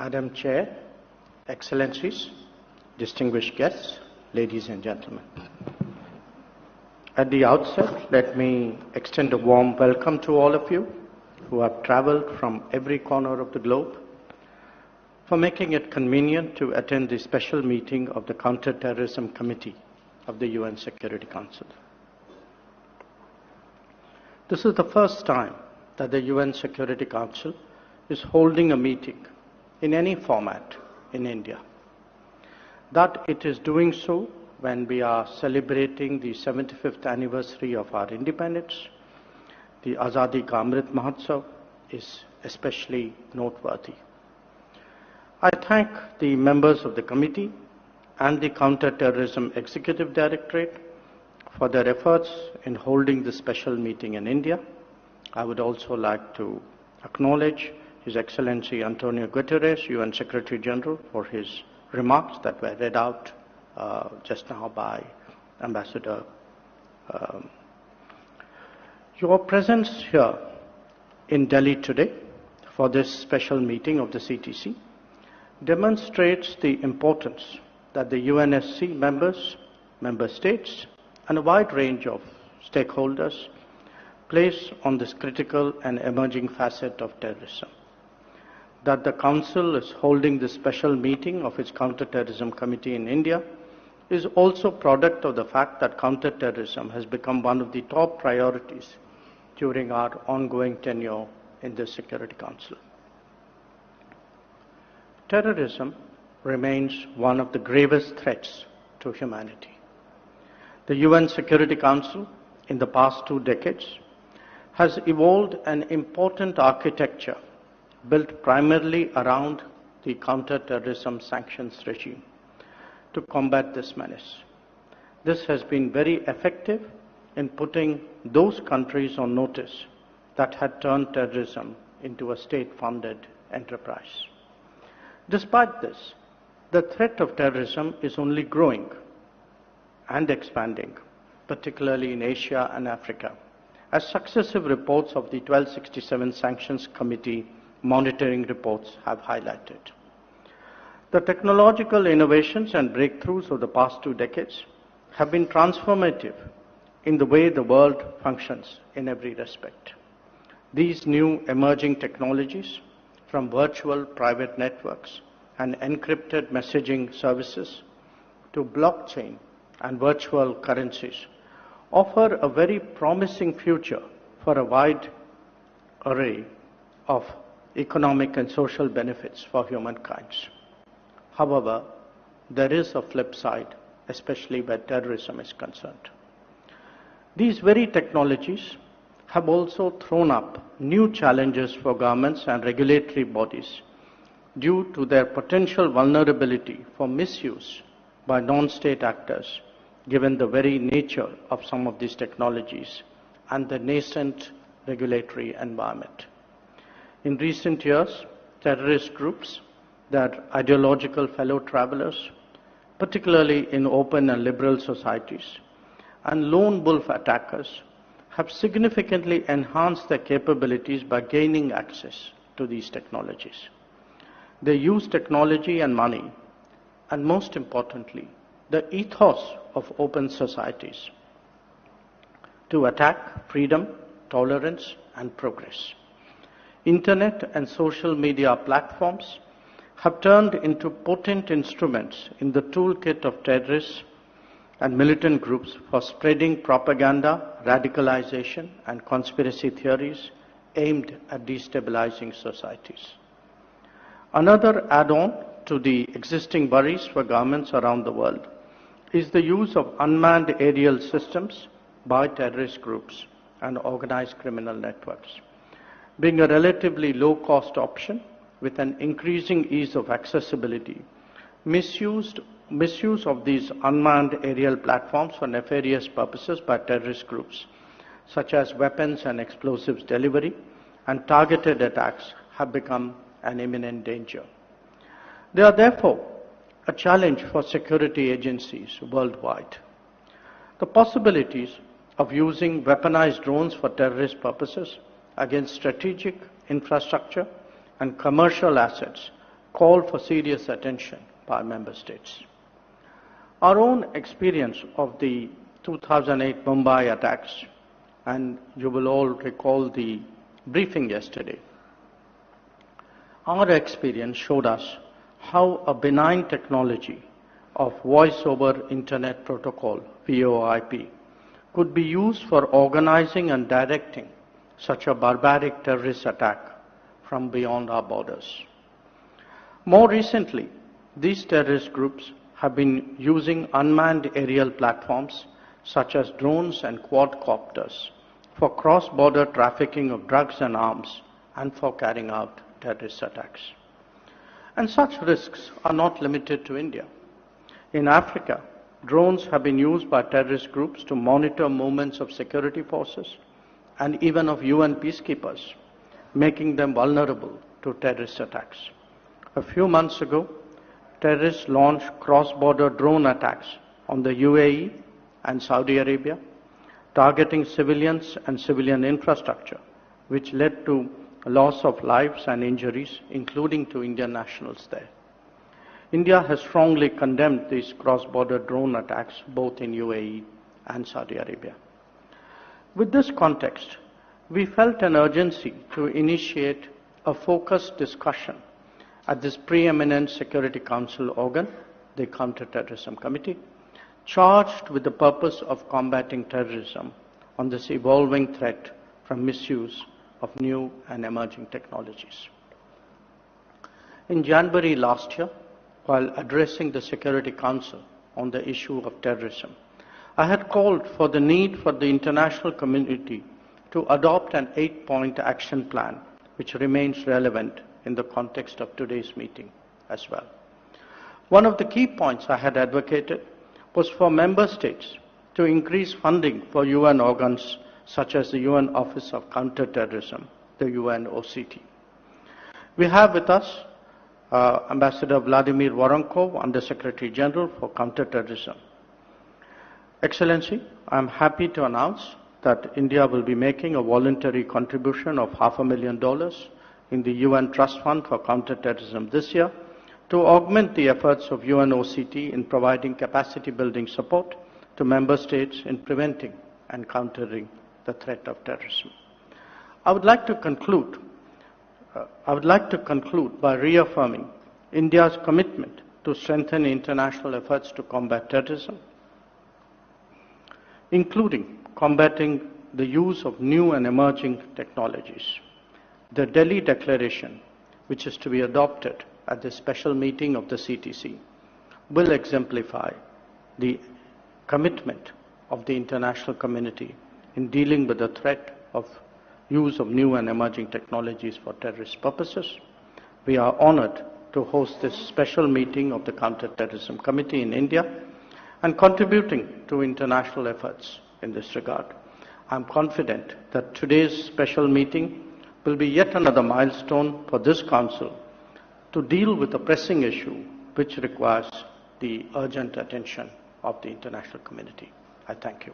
Madam Chair, Excellencies, distinguished guests, ladies and gentlemen. At the outset, let me extend a warm welcome to all of you who have traveled from every corner of the globe for making it convenient to attend the special meeting of the Counter-Terrorism Committee of the UN Security Council. This is the first time that the UN Security Council is holding a meeting in any format in India. That it is doing so when we are celebrating the 75th anniversary of our independence, the Azadi Ka Amrit Mahotsav, is especially noteworthy. I thank the members of the committee and the Counter-Terrorism Executive Directorate for their efforts in holding this special meeting in India. I would also like to acknowledge His Excellency Antonio Guterres, UN Secretary General, for his remarks that were read out just now by Ambassador. Your presence here in Delhi today for this special meeting of the CTC demonstrates the importance that the UNSC members, member states, and a wide range of stakeholders place on this critical and emerging facet of terrorism. That the Council is holding this special meeting of its Counter-Terrorism Committee in India is also a product of the fact that counter-terrorism has become one of the top priorities during our ongoing tenure in the Security Council. Terrorism remains one of the gravest threats to humanity. The UN Security Council, in the past 2 decades, has evolved an important architecture built primarily around the counter-terrorism sanctions regime to combat this menace. This has been very effective in putting those countries on notice that had turned terrorism into a state-funded enterprise. Despite this, the threat of terrorism is only growing and expanding, particularly in Asia and Africa, as successive reports of the 1267 Sanctions Committee monitoring reports have highlighted. The technological innovations and breakthroughs of the past 2 decades have been transformative in the way the world functions in every respect. These new emerging technologies, from virtual private networks and encrypted messaging services to blockchain and virtual currencies, offer a very promising future for a wide array of economic and social benefits for humankind. However, there is a flip side, especially where terrorism is concerned. These very technologies have also thrown up new challenges for governments and regulatory bodies due to their potential vulnerability for misuse by non-state actors, given the very nature of some of these technologies and the nascent regulatory environment. In recent years, terrorist groups, their ideological fellow travelers, particularly in open and liberal societies, and lone wolf attackers have significantly enhanced their capabilities by gaining access to these technologies. They use technology and money, and most importantly, the ethos of open societies to attack freedom, tolerance, and progress. Internet and social media platforms have turned into potent instruments in the toolkit of terrorists and militant groups for spreading propaganda, radicalization, and conspiracy theories aimed at destabilizing societies. Another add-on to the existing worries for governments around the world is the use of unmanned aerial systems by terrorist groups and organized criminal networks. Being a relatively low-cost option with an increasing ease of accessibility, misuse of these unmanned aerial platforms for nefarious purposes by terrorist groups, such as weapons and explosives delivery and targeted attacks, have become an imminent danger. They are therefore a challenge for security agencies worldwide. The possibilities of using weaponized drones for terrorist purposes against strategic infrastructure and commercial assets call for serious attention by member states. Our own experience of the 2008 Mumbai attacks, and you will all recall the briefing yesterday, our experience showed us how a benign technology of Voice over Internet Protocol, VoIP, could be used for organizing and directing such a barbaric terrorist attack from beyond our borders. More recently, these terrorist groups have been using unmanned aerial platforms such as drones and quadcopters for cross-border trafficking of drugs and arms and for carrying out terrorist attacks. And such risks are not limited to India. In Africa, drones have been used by terrorist groups to monitor movements of security forces and even of UN peacekeepers, making them vulnerable to terrorist attacks. A few months ago, terrorists launched cross-border drone attacks on the UAE and Saudi Arabia, targeting civilians and civilian infrastructure, which led to loss of lives and injuries, including to Indian nationals there. India has strongly condemned these cross-border drone attacks both in UAE and Saudi Arabia. With this context, we felt an urgency to initiate a focused discussion at this preeminent Security Council organ, the Counter-Terrorism Committee, charged with the purpose of combating terrorism on this evolving threat from misuse of new and emerging technologies. In January last year, while addressing the Security Council on the issue of terrorism, I had called for the need for the international community to adopt an 8-point action plan which remains relevant in the context of today's meeting as well. One of the key points I had advocated was for member states to increase funding for UN organs such as the UN Office of Counter-Terrorism, the UNOCT. We have with us Ambassador Vladimir Voronkov, Under-Secretary General for Counter-Terrorism. Excellency, I am happy to announce that India will be making a voluntary contribution of $500,000 in the UN Trust Fund for Counter-Terrorism this year to augment the efforts of UNOCT in providing capacity building support to member states in preventing and countering the threat of terrorism. I would like to conclude by reaffirming India's commitment to strengthen international efforts to combat terrorism, including combating the use of new and emerging technologies. The Delhi Declaration, which is to be adopted at the special meeting of the CTC, will exemplify the commitment of the international community in dealing with the threat of use of new and emerging technologies for terrorist purposes. We are honored to host this special meeting of the Counter-Terrorism Committee in India and contributing to international efforts in this regard. I am confident that today's special meeting will be yet another milestone for this Council to deal with a pressing issue which requires the urgent attention of the international community. I thank you.